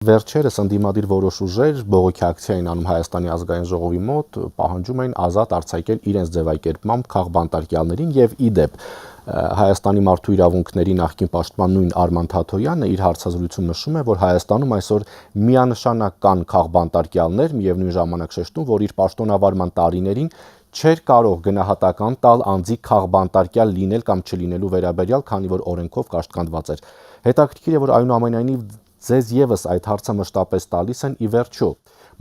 Վերջերս ընդդիմադիր որոշ ուժեր բողոքի ակցիա էին անում Հայաստանի ազգային ժողովի մոտ, պահանջում էին ազատ արձակել իրենց ձևակերպմամբ քաղբանտարկյալներին եւ իդեպ Հայաստանի մարդու իրավունքների նախկին պաշտպան նույն Արման Թաթոյանը իր հարցազրույցում նշում է, որ Հայաստանում այսօր միանշանակ կան քաղբանտարկյալներ, միևնույն ժամանակ շեշտում, որ իր պաշտոնավարման տարիներին չէր կարող գնահատական տալ անձի քաղբանտարկյալ լինել կամ չլինելու վերաբերյալ, քանի որ օրենքով կաշտկանդված էր։ Հետաքրքիր է, որ այնուամենայնիվ ձեզ եւս այդ հարցը մշտապես տալիս են ի վերջո։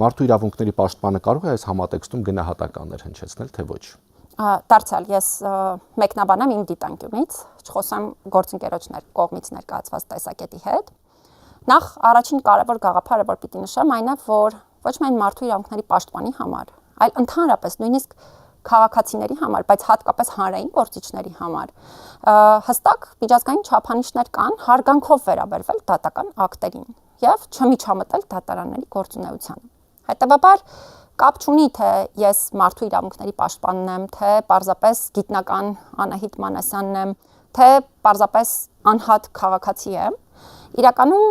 Մարդու իրավունքների պաշտպանը կարող է այս համատեքստում գնահատականներ հնչեցնել, թե ոչ։ Դարձյալ ես մեկնաբանեմ իմ դիտանկյունից, չխոսեմ գործընկերոջներ կողմից ներկայացված տեսակետի հետ։ Նախ առաջին կարևոր գաղափարը, որ պիտի նշեմ, այն է, որ ոչ միայն մարդու իրավունքների պաշտպանի համար, այլ ընդհանրապես նույնիսկ քաղաքացիների համար, բայց հատկապես հանրային գործիչների համար հստակ միջազգային չափանիշներ կան հարգանքով վերաբերվել դատական ակտերին եւ չմիջամտել դատարանների գործունեությանը։ Հետևաբար կապ չունի, թե ես մարդու իրավունքների պաշտպանն եմ, թե պարզապես գիտնական Անահիտ Մանասյանն եմ, թե պարզապես անհատ քաղաքացի եմ։ Իրականում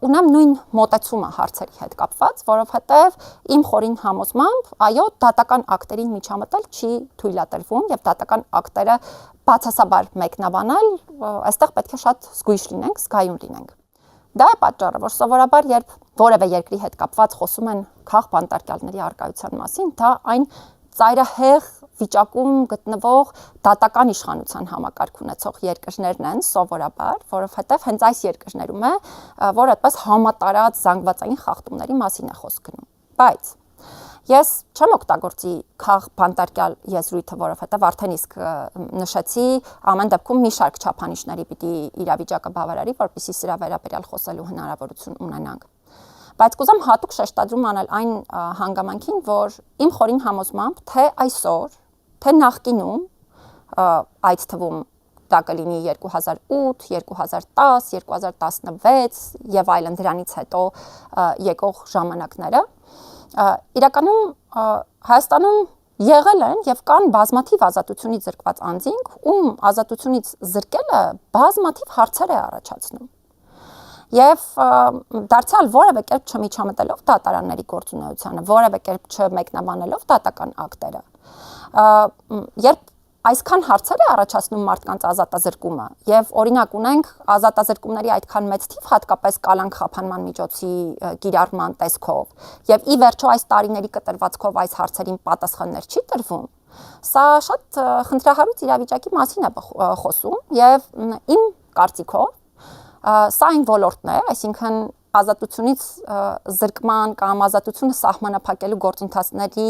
ունեմ նույն մոտեցումը հարցերի հետ կապված, որովհետև իմ խորին համոզմամբ, այո, դատական ակտերին միջամտել չի թույլատրվում եւ դատական ակտերը բացասաբար մեկնաբանել, այստեղ պետք է շատ զգույշ լինենք, զգայուն լինենք։ Դա է պատճառը, որ սովորաբար երբ որևէ երկրի հետ կապված խոսում են քաղբանտարկյալների առկայության մասին, դա այն ծայրահեղ վիճակում գտնվող դատական իշխանության համակարգ ունեցող երկրներն են սովորաբար, որովհետև հենց այս երկրներում է, որ այդպես համատարած զանգվածային խախտումների մասին է խոսք գնում։ Բայց ես չեմ օգտագործի քաղբանտարկյալ եզրույթը, որովհետև արդեն իսկ նշեցի, ամեն դեպքում մի շարք չափանիշների պիտի իրավիճակը բավարարի, որպեսզի սրա վերաբերյալ խոսելու հնարավորություն ունենանք։ Բայց կուզեմ հատուկ շեշտադրում անել այն հանգամանքին, որ իմ խորին համոզմամբ թե այսօր, թե նախկինում, այդ թվում դա կլինի 2008, 2010, 2016 եւ այլն դրանից հետո եկող ժամանակները, իրականում Հայաստանում եղել են եւ կան բազմաթիվ ազատությունից զրկված անձինք, ում ազատությունից զրկելը բազմաթիվ հարցեր է առաջացնում։ Եվ դարձյալ որևէ կերպ չմիջամտելով դատարանների գործունեությանը, որևէ կերպ չմեկնաբանելով դատական ակտերը, երբ այսքան հարցեր է առաջացնում մարդկանց ազատազրկումը, եւ օրինակ ունենք ազատազրկումների այդքան մեծ թիվ, հատկապես կալանք խափանման միջոցի կիրառման տեսքով, եւ ի վերջո այս տարիների կտրվածքով այս հարցերին պատասխաններ չի տրվում, սա շատ խնդրահարույց իրավիճակի մասին է խոսում, եւ իմ կարծիքով սա այն ոլորտն է, այսինքն ազատությունից զրկման կամ ազատությունը սահմանափակելու գործընթացների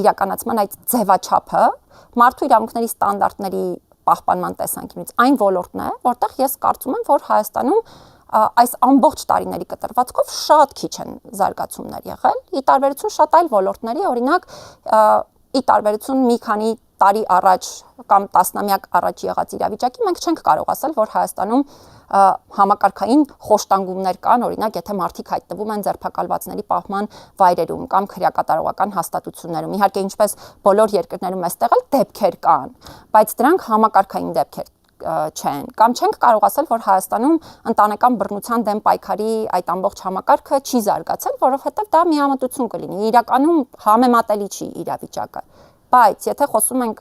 իրականացման այդ ձևաչափը մարդու իրավունքների ստանդարտների պահպանման տեսանկյունից այն ոլորտն է, որտեղ ես կարծում եմ, որ Հայաստանում այս ամբողջ տարիների կտրվածքով շատ քիչ են զարգացումներ եղել, ի տարբերություն շատ այլ ոլորտների, օրինակ ի տարբերություն մի քանի տարի առաջ կամ տասնամյակ առաջ եղած իրավիճակի, մենք չենք կարող ասել, որ Հայաստանում համակարգային խոշտանգումներ կան, օրինակ, եթե մարդիկ հայտնվում են ձերբակալվածների պահման վայրերում կամ քրեակատարողական հաստատություններում։ Իհարկե, ինչպես բոլոր երկրներում էստեղ էլ դեպքեր կան, բայց դրանք համակարգային դեպքեր չեն, կամ չենք կարող ասել, որ Հայաստանում ընտանեկան բռնության դեմ պայքարի այդ ամբողջ համակարգը չի զարգացել, որովհետև դա միամտություն կլինի, իրականում համեմատելի չի իրավիճակը։ Բայց եթե խոսում ենք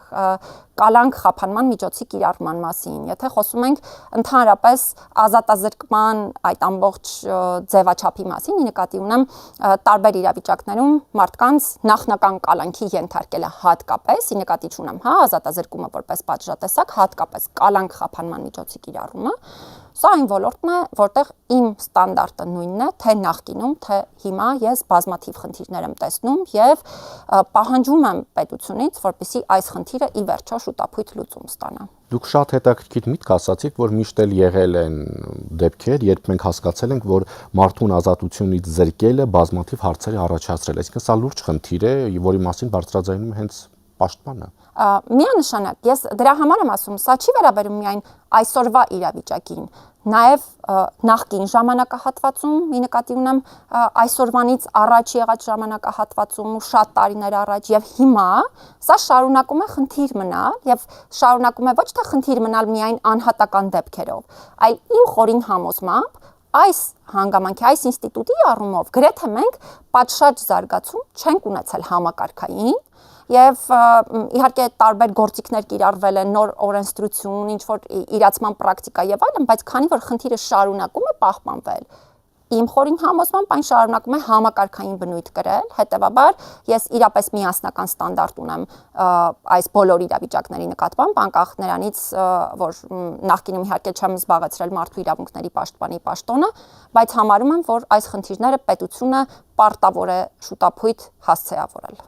կալանք խափանման միջոցի կիրառման մասին, եթե խոսում ենք ընդհանրապես ազատազրկման այդ ամբողջ ձևաչափի մասին, նկատի ունեմ տարբեր իրավիճակներում մարդկանց նախնական կալանքի ենթարկելը հատկապես, նկատի ունեմ, ազատազրկումը որպես պատժատեսակ, հատկապես կալանք խափանման միջոցի կիրառումը, սա այն ոլորտն է, որտեղ իմ ստանդարտը նույնն է, թե նախկինում, թե հիմա ես բազմաթիվ խնդիրներ եմ տեսնում եւ պահանջում եմ պետությունից, որպեսզի այս խնդիրը ի վերջո շուտապույտ լուծում ստանա։ Դուք շատ հետաքրքիր միտք ասացիք, որ միշտ էլ եղել են դեպքեր, երբ մենք հասկացել ենք, որ մարդուն ազատությունից զրկելը բազմաթիվ հարցեր է առաջացրել։ Այսինքն սա լուրջ խնդիր է, որի մասին բարձրաձայնում է հենց պաշտպանը։ Միանշանակ, ես դրա համար եմ ասում, սա չի վերաբերում միայն այսօրվա իրավիճակին, նաև նախկին ժամանակահատվածում, մի նկատի ունեմ այսօրվանից առաջ եղած ժամանակահատվածում ու շատ տարիներ առաջ եւ հիմա, սա շարունակում է խնդիր մնալ եւ շարունակում է ոչ թե խնդիր մնալ միայն անհատական դեպքերով, այլ իմ խորին համոզմամբ այս հանգամանքի, այս ինստիտուտի առումով գրեթե մենք պատշաճ զարգացում չենք ունեցել համակարգային եւ իհարկե տարբեր գործիքներ կիրառվել են, նոր օրենսդրություն, ինչ որ իրացման պրակտիկա եւ այլն, բայց քանի որ խնդիրը շարունակում է պահպանվել, իմ խորին համոզմամբ այն շարունակում է համակարգային բնույթ կրել, հետեւաբար ես իրապես միասնական ստանդարտ ունեմ այս բոլոր իրավիճակների նկատմամբ, անկախ նրանից, որ նախկինում իհարկե չեմ զբաղեցրել մարդու իրավունքների պաշտպանի պաշտոնը, բայց համարում եմ, որ այս խնդիրները պետությունը պարտավոր է շուտապույտ հասցեավորել։